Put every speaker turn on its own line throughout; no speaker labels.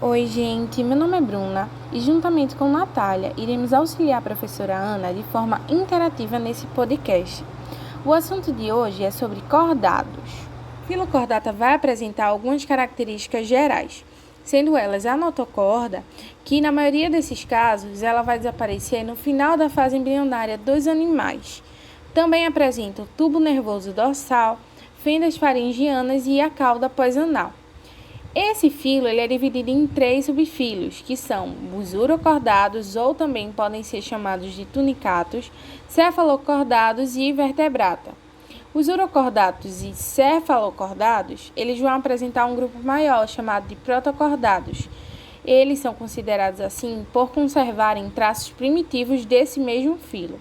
Oi, gente, meu nome é Bruna e juntamente com Natália iremos auxiliar a professora Ana de forma interativa nesse podcast. O assunto de hoje é sobre cordados. O filocordata vai apresentar algumas características gerais, sendo elas a notocorda, que na maioria desses casos ela vai desaparecer no final da fase embrionária dos animais. Também apresenta o tubo nervoso dorsal, fendas faringianas e a cauda pós-anal. Esse filo ele é dividido em 3 subfilos, que são os urocordados, ou também podem ser chamados de tunicatos, cefalocordados e vertebrata. Os urocordatos e cefalocordados, eles vão apresentar um grupo maior, chamado de protocordados. Eles são considerados assim por conservarem traços primitivos desse mesmo filo.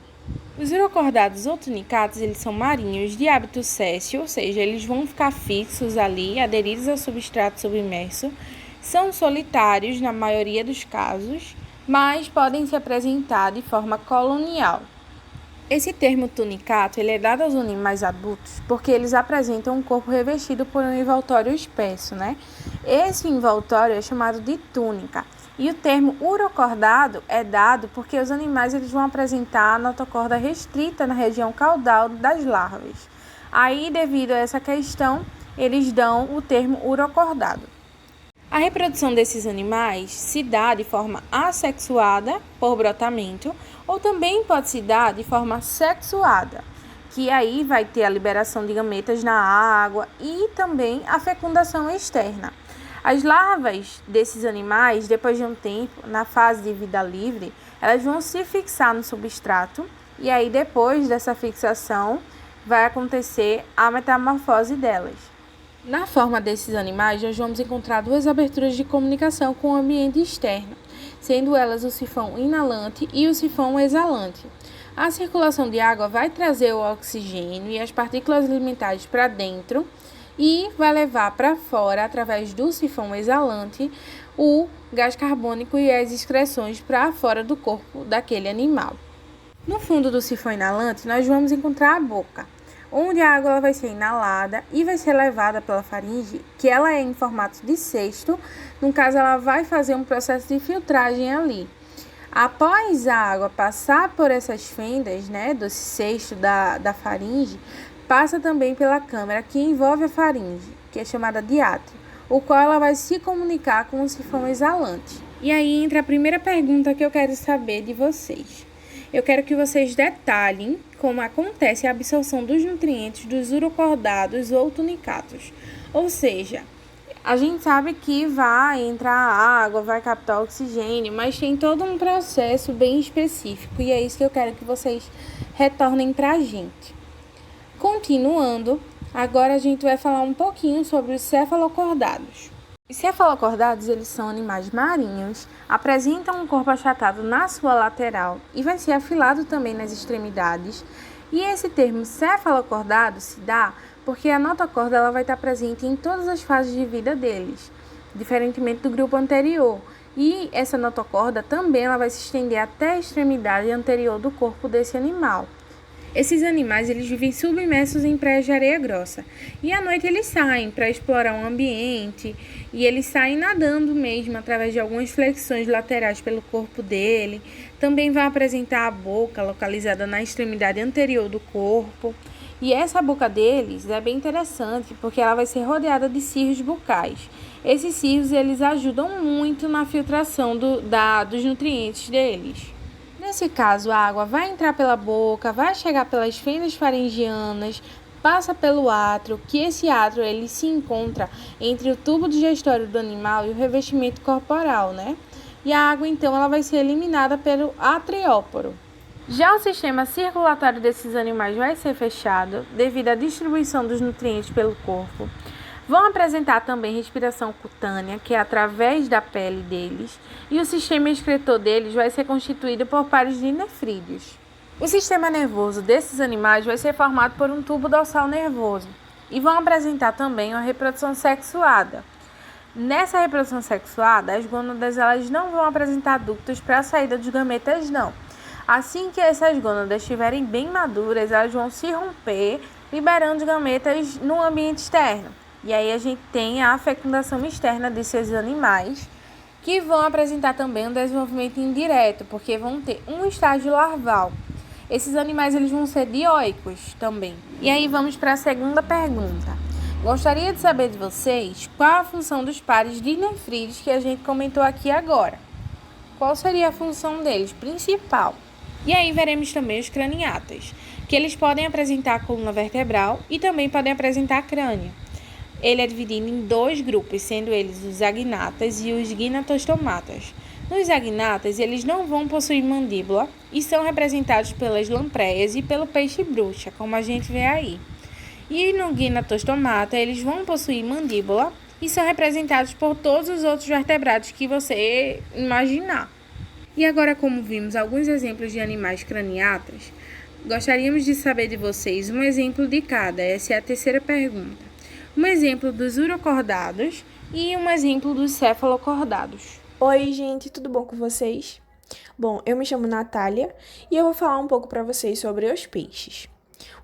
Os urocordados ou tunicatos, eles são marinhos de hábito sessile, ou seja, eles vão ficar fixos ali, aderidos ao substrato submerso. São solitários na maioria dos casos, mas podem se apresentar de forma colonial. Esse termo tunicato ele é dado aos animais adultos porque eles apresentam um corpo revestido por um envoltório espesso, né? Esse envoltório é chamado de túnica. E o termo urocordado é dado porque os animais eles vão apresentar a notocorda restrita na região caudal das larvas. Aí, devido a essa questão, eles dão o termo urocordado. A reprodução desses animais se dá de forma assexuada, por brotamento, ou também pode se dar de forma sexuada, que aí vai ter a liberação de gametas na água e também a fecundação externa. As larvas desses animais, depois de um tempo, na fase de vida livre, elas vão se fixar no substrato e aí depois dessa fixação vai acontecer a metamorfose delas. Na forma desses animais, nós vamos encontrar 2 aberturas de comunicação com o ambiente externo, sendo elas o sifão inalante e o sifão exalante. A circulação de água vai trazer o oxigênio e as partículas alimentares para dentro e vai levar para fora, através do sifão exalante, o gás carbônico e as excreções para fora do corpo daquele animal. No fundo do sifão inalante, nós vamos encontrar a boca, onde a água ela vai ser inalada e vai ser levada pela faringe, que ela é em formato de cesto. No caso, ela vai fazer um processo de filtragem ali. Após a água passar por essas fendas, né, do cesto da faringe, passa também pela câmara que envolve a faringe, que é chamada de átrio, o qual ela vai se comunicar com o sifão exalante. E aí entra a primeira pergunta que eu quero saber de vocês. Eu quero que vocês detalhem como acontece a absorção dos nutrientes dos urocordados ou tunicatos. Ou seja, a gente sabe que vai entrar água, vai captar oxigênio, mas tem todo um processo bem específico e é isso que eu quero que vocês retornem para a gente. Continuando, agora a gente vai falar um pouquinho sobre os cefalocordados. Os cefalocordados, eles são animais marinhos, apresentam um corpo achatado na sua lateral e vai ser afilado também nas extremidades. E esse termo cefalocordado se dá porque a notocorda ela vai estar presente em todas as fases de vida deles, diferentemente do grupo anterior. E essa notocorda também ela vai se estender até a extremidade anterior do corpo desse animal. Esses animais eles vivem submersos em praias de areia grossa e à noite eles saem para explorar o ambiente e eles saem nadando mesmo através de algumas flexões laterais pelo corpo dele. Também vai apresentar a boca localizada na extremidade anterior do corpo e essa boca deles é bem interessante porque ela vai ser rodeada de cirros bucais. Esses cirros eles ajudam muito na filtração dos nutrientes deles. Nesse caso, a água vai entrar pela boca, vai chegar pelas fendas faringianas, passa pelo átrio, que esse átrio ele se encontra entre o tubo digestório do animal e o revestimento corporal, né? E a água, então, ela vai ser eliminada pelo atrióporo. Já o sistema circulatório desses animais vai ser fechado devido à distribuição dos nutrientes pelo corpo. Vão apresentar também respiração cutânea, que é através da pele deles, e o sistema excretor deles vai ser constituído por pares de nefrídeos. O sistema nervoso desses animais vai ser formado por um tubo dorsal nervoso e vão apresentar também uma reprodução sexuada. Nessa reprodução sexuada, as gônadas elas não vão apresentar ductos para a saída dos gametas, não. Assim que essas gônadas estiverem bem maduras, elas vão se romper, liberando os gametas no ambiente externo. E aí a gente tem a fecundação externa desses animais que vão apresentar também um desenvolvimento indireto, porque vão ter um estágio larval. Esses animais eles vão ser dioicos também. E aí vamos para a segunda pergunta. Gostaria de saber de vocês qual a função dos pares dinefrides que a gente comentou aqui agora. Qual seria a função deles principal? E aí veremos também os craniatas, que eles podem apresentar a coluna vertebral e também podem apresentar crânio. Ele é dividido em dois grupos, sendo eles os agnatas e os gnatostomatas. Nos agnatas, eles não vão possuir mandíbula e são representados pelas lampreias e pelo peixe-bruxa, como a gente vê aí. E no gnatostomata, eles vão possuir mandíbula e são representados por todos os outros vertebrados que você imaginar. E agora, como vimos alguns exemplos de animais craniatas, gostaríamos de saber de vocês um exemplo de cada. Essa é a terceira pergunta. Um exemplo dos urocordados e um exemplo dos cefalocordados.
Oi, gente, tudo bom com vocês? Bom, eu me chamo Natália e eu vou falar um pouco para vocês sobre os peixes.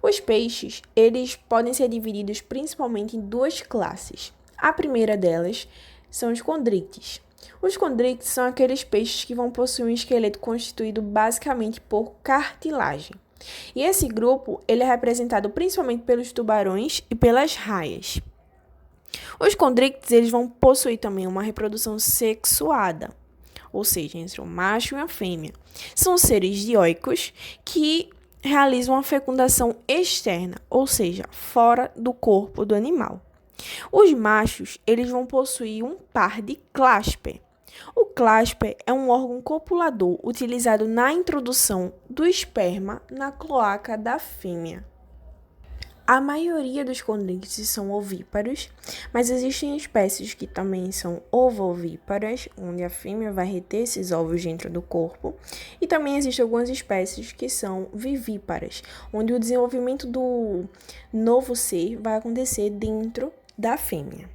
Os peixes, eles podem ser divididos principalmente em duas classes. A primeira delas são os condrites. Os condrites são aqueles peixes que vão possuir um esqueleto constituído basicamente por cartilagem. E esse grupo, ele é representado principalmente pelos tubarões e pelas raias. Os condrites, eles vão possuir também uma reprodução sexuada, ou seja, entre um macho e uma fêmea. São seres dioicos que realizam uma fecundação externa, ou seja, fora do corpo do animal. Os machos, eles vão possuir um par de clasper. O clasper é um órgão copulador utilizado na introdução do esperma na cloaca da fêmea. A maioria dos condrites são ovíparos, mas existem espécies que também são ovovíparas, onde a fêmea vai reter esses ovos dentro do corpo. E também existem algumas espécies que são vivíparas, onde o desenvolvimento do novo ser vai acontecer dentro da fêmea.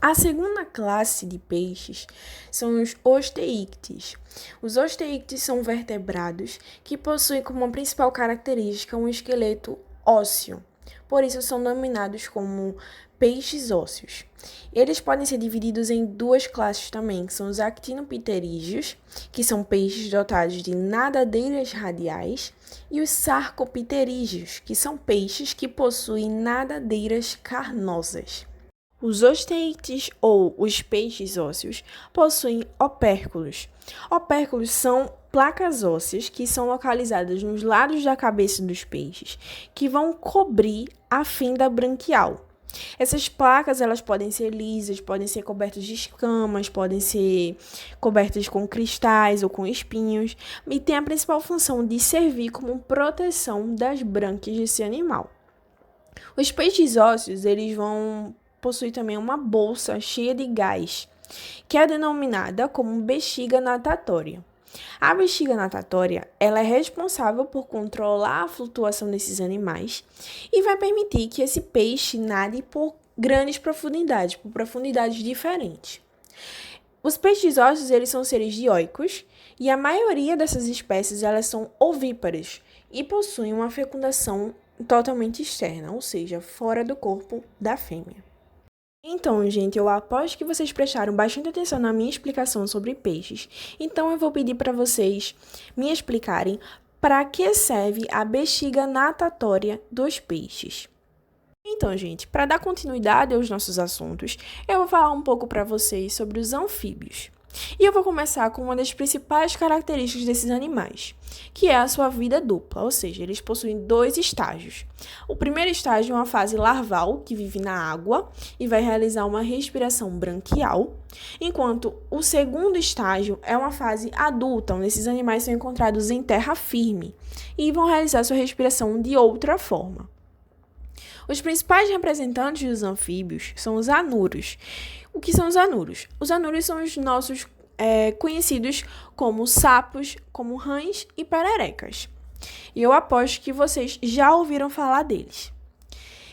A segunda classe de peixes são os osteíctes. Os osteíctes são vertebrados que possuem como principal característica um esqueleto ósseo. Por isso são denominados como peixes ósseos. Eles podem ser divididos em duas classes também, que são os actinopterídeos, que são peixes dotados de nadadeiras radiais, e os sarcopterídeos, que são peixes que possuem nadadeiras carnosas. Os osteíctes, ou os peixes ósseos, possuem opérculos. Opérculos são placas ósseas que são localizadas nos lados da cabeça dos peixes, que vão cobrir a fenda branquial. Essas placas, elas podem ser lisas, podem ser cobertas de escamas, podem ser cobertas com cristais ou com espinhos, e tem a principal função de servir como proteção das brânquias desse animal. Os peixes ósseos, eles vão possuir também uma bolsa cheia de gás, que é denominada como bexiga natatória. A bexiga natatória, ela é responsável por controlar a flutuação desses animais e vai permitir que esse peixe nade por grandes profundidades, por profundidades diferentes. Os peixes ósseos, eles são seres dioicos e a maioria dessas espécies, elas são ovíparas e possuem uma fecundação totalmente externa, ou seja, fora do corpo da fêmea. Então, gente, eu aposto que vocês prestaram bastante atenção na minha explicação sobre peixes. Então, eu vou pedir para vocês me explicarem para que serve a bexiga natatória dos peixes. Então, gente, para dar continuidade aos nossos assuntos, eu vou falar um pouco para vocês sobre os anfíbios. E eu vou começar com uma das principais características desses animais, que é a sua vida dupla, ou seja, eles possuem dois estágios. O primeiro estágio é uma fase larval, que vive na água e vai realizar uma respiração branquial, enquanto o segundo estágio é uma fase adulta, onde esses animais são encontrados em terra firme e vão realizar sua respiração de outra forma. Os principais representantes dos anfíbios são os anuros. O que são os anuros? Os anuros são os nossos conhecidos como sapos, como rãs e pererecas. E eu aposto que vocês já ouviram falar deles.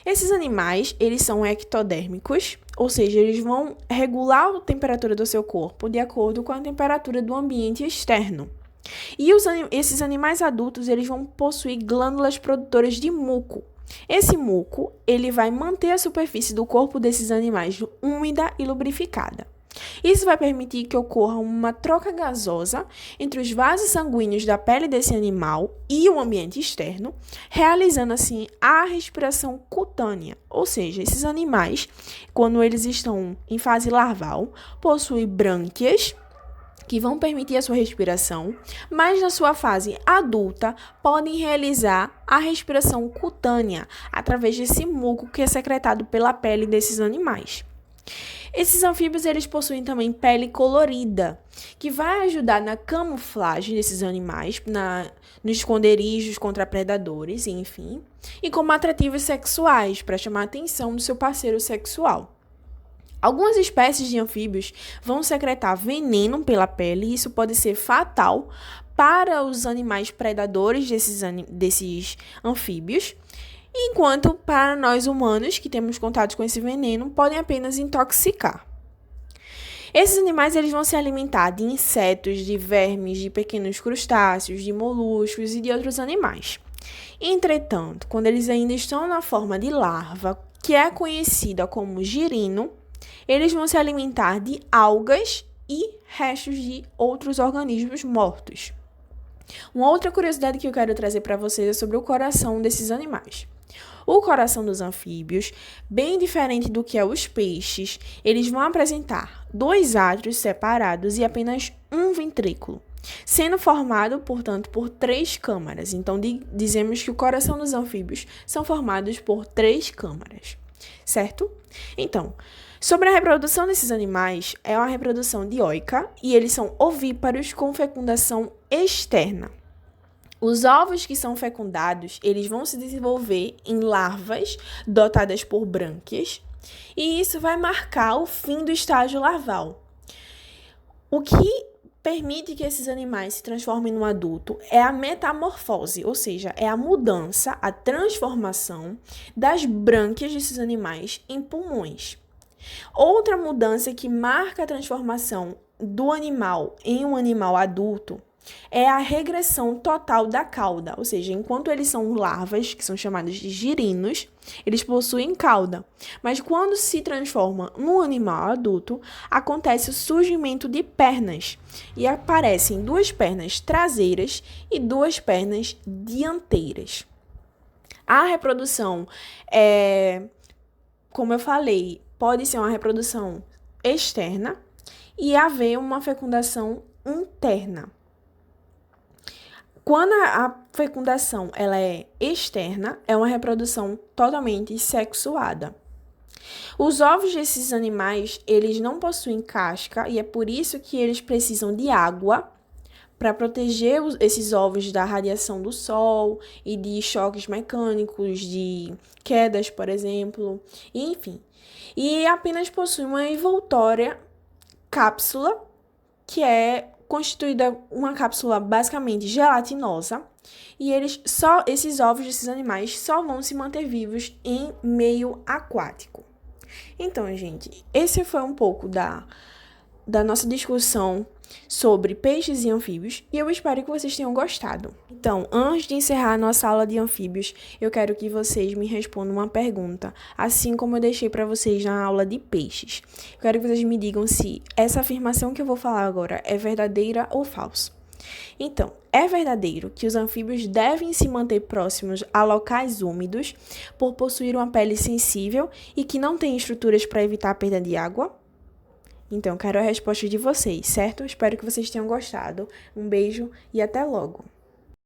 Esses animais, eles são ectodérmicos, ou seja, eles vão regular a temperatura do seu corpo de acordo com a temperatura do ambiente externo. E esses animais adultos, eles vão possuir glândulas produtoras de muco. Esse muco, ele vai manter a superfície do corpo desses animais úmida e lubrificada. Isso vai permitir que ocorra uma troca gasosa entre os vasos sanguíneos da pele desse animal e o ambiente externo, realizando assim a respiração cutânea. Ou seja, esses animais, quando eles estão em fase larval, possuem brânquias que vão permitir a sua respiração, mas na sua fase adulta podem realizar a respiração cutânea através desse muco que é secretado pela pele desses animais. Esses anfíbios eles possuem também pele colorida, que vai ajudar na camuflagem desses animais, nos esconderijos contra predadores, enfim, e como atrativos sexuais para chamar a atenção do seu parceiro sexual. Algumas espécies de anfíbios vão secretar veneno pela pele e isso pode ser fatal para os animais predadores desses anfíbios, enquanto para nós humanos que temos contato com esse veneno podem apenas intoxicar. Esses animais eles vão se alimentar de insetos, de vermes, de pequenos crustáceos, de moluscos e de outros animais. Entretanto, quando eles ainda estão na forma de larva, que é conhecida como girino, eles vão se alimentar de algas e restos de outros organismos mortos. Uma outra curiosidade que eu quero trazer para vocês é sobre o coração desses animais. O coração dos anfíbios, bem diferente do que é os peixes, eles vão apresentar 2 átrios separados e apenas um ventrículo, sendo formado, portanto, por 3 câmaras. Então, dizemos que o coração dos anfíbios são formados por 3 câmaras, certo? Então, sobre a reprodução desses animais, é uma reprodução dioica e eles são ovíparos com fecundação externa. Os ovos que são fecundados, eles vão se desenvolver em larvas dotadas por brânquias e isso vai marcar o fim do estágio larval. O que permite que esses animais se transformem num adulto é a metamorfose, ou seja, é a mudança, a transformação das brânquias desses animais em pulmões. Outra mudança que marca a transformação do animal em um animal adulto é a regressão total da cauda, ou seja, enquanto eles são larvas, que são chamados de girinos, eles possuem cauda, mas quando se transforma num animal adulto, acontece o surgimento de pernas e aparecem 2 pernas traseiras e 2 pernas dianteiras. A reprodução como eu falei, pode ser uma reprodução externa e haver uma fecundação interna. Quando a fecundação ela é externa, é uma reprodução totalmente sexuada. Os ovos desses animais, eles não possuem casca e é por isso que eles precisam de água para proteger esses ovos da radiação do sol e de choques mecânicos, de quedas, por exemplo, enfim. E apenas possuem uma envoltória cápsula, que é constituída uma cápsula basicamente gelatinosa, e esses ovos desses animais só vão se manter vivos em meio aquático. Então, gente, esse foi um pouco da nossa discussão sobre peixes e anfíbios, e eu espero que vocês tenham gostado. Então, antes de encerrar a nossa aula de anfíbios, eu quero que vocês me respondam uma pergunta, assim como eu deixei para vocês na aula de peixes. Eu quero que vocês me digam se essa afirmação que eu vou falar agora é verdadeira ou falsa. Então, é verdadeiro que os anfíbios devem se manter próximos a locais úmidos por possuir uma pele sensível e que não tem estruturas para evitar a perda de água? Então, quero a resposta de vocês, certo? Espero que vocês tenham gostado. Um beijo e até logo!